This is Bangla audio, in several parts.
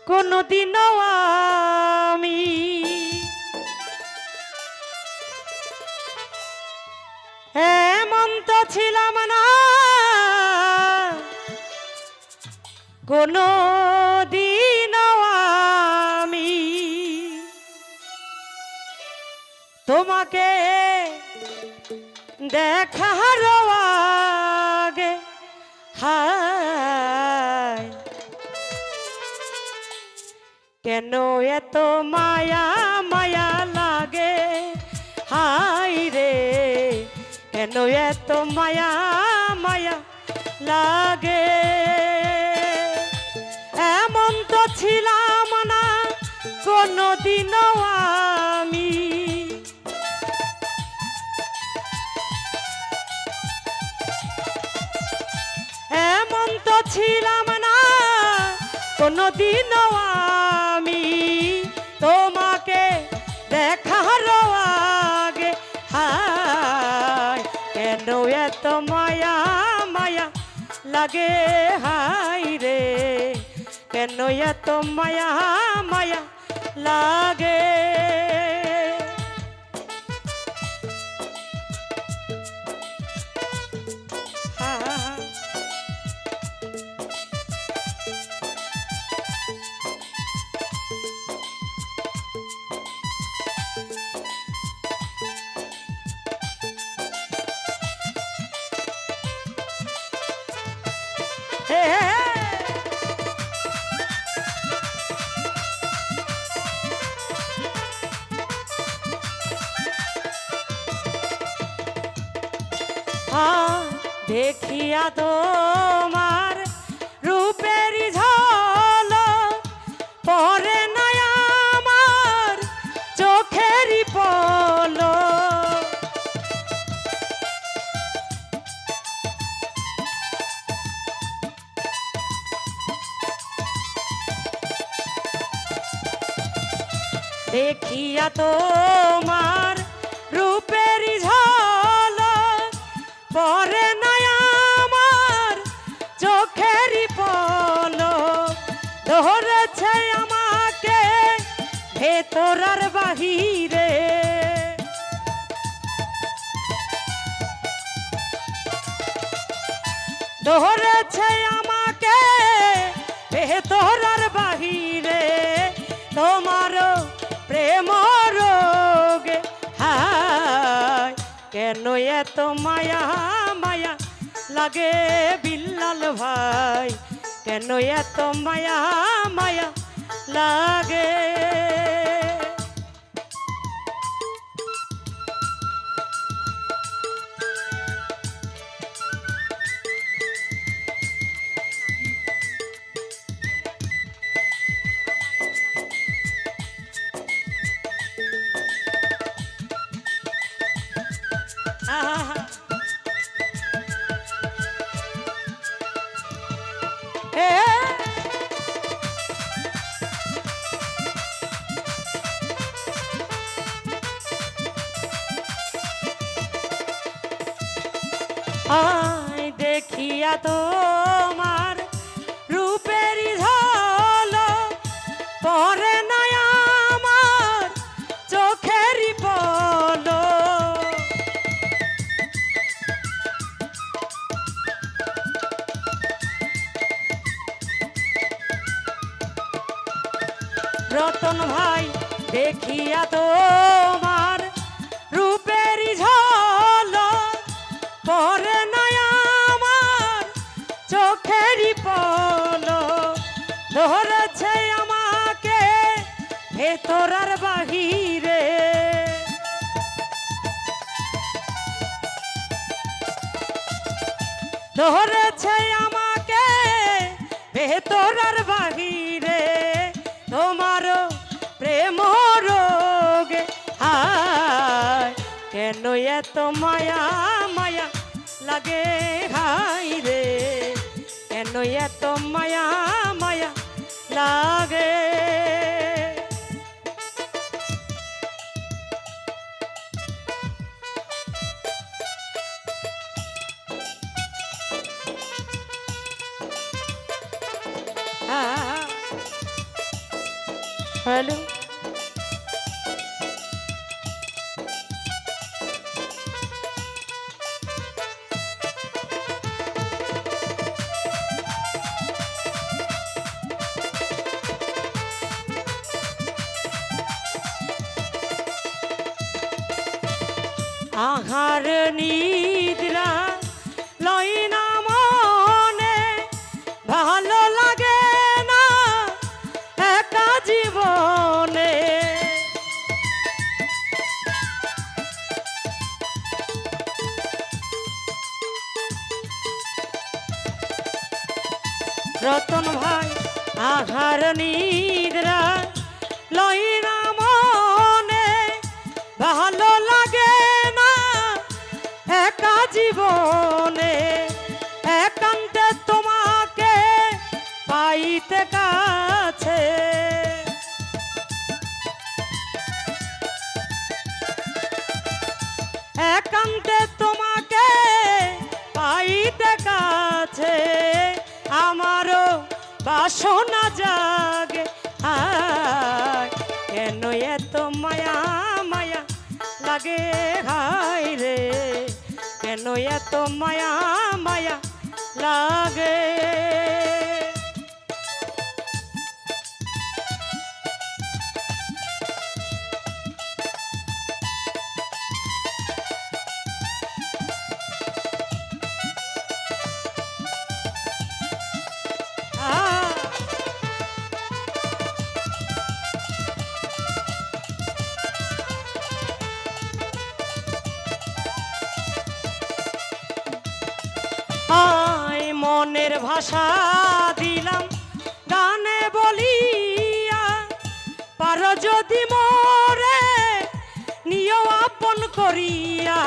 কোনদিনও আমি এমন তো ছিলাম না, কোনদিনও আমি তোমাকে দেখার আগে হায় কেন এত মায়া মায়া লাগে, হায় রে কেন এত মায়া মায়া লাগে। এমন তো ছিলাম না কোনদিনও আমি এমন তো ছিলাম না কোনদিনও আমি তোমাকে দেখার আগে হায় কেন এত মায়া মায়া লাগে, হায় রে কেন এত মায়া মায়া লাগে। দেখিয়া তোমার রূপের ঝলক পরে না আমার চোখেরই পলক। দেখিয়া তোমার রূপের ঝলক পরে না আমার চোখেরই পলক। ধরেছে আমাকে ভেতর আর বাহিরে, ধরেছে আমাকে ভেতর আর বাহিরে তোমার প্রেম রোগে হায় কেন এত মায়া মায়া লাগে বিল্লাল ভাই কেন এত মায়া মায়া লাগে। আয় দেখিয়া তোমার রূপের ঝলক পরে না আমার চোখেরই পলক। রতন ভাই দেখিয়া তোমার রূপের ঝলক পরে না আমার চোখেরই পলক। ধরেছে আমাকে ভেতর আর বাহিরে, ধরেছে আমাকে ভেতর আর বাহিরে তোমার প্রেম রোগে হায় কেন এত মায়া মায়া লাগে, হায় রে কেন এত মায়া মায়া লাগে। হ্যালো আহার নিদ্রা লয় না মনে ভালো লাগে না একা জীবনে রতন ভাই আহার নিদ্রা লয় না মনে ভালো লাগে না একা জীবনে একান্তে তোমাকে পাইতে কাছে একান্তে তোমাকে পাইতে কাছে আমারও বাসনা জাগে কেন এত মায়া মায়া লাগে হায় রে কেন এত মায়া মায়া লাগে আয় মনের ভাষা দিলাম গানে বলিয়া পারো যদি মোরে নিয় আপন করিয়া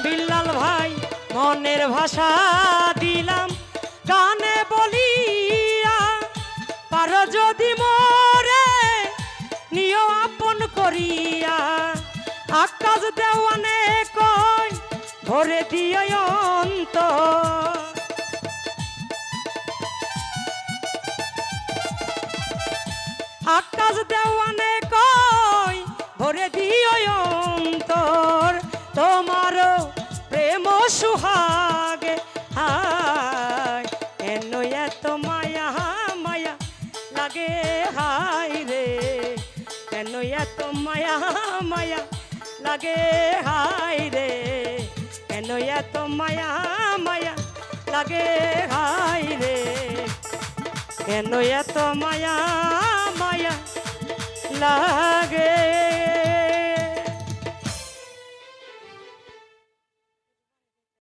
বিল্লাল ভাই মনের ভাষা দিলাম গানে বলিয়া পারো যদি মোরে নিয় আপন করিয়া আকাশ দেওয়ানে কই ভরে দিও অন্তর আকাশ দেওয়ানে কই ভরে দিও অন্তর তোমার প্রেম সুহাগে হায় কেন এত মায়া মায়া লাগে হায় রে কেন এত মায়া মায়া লাগে হায় রে কেন এত মায়া মায়া লাগে হায় রে কেন এত মায়া মায়া লাগে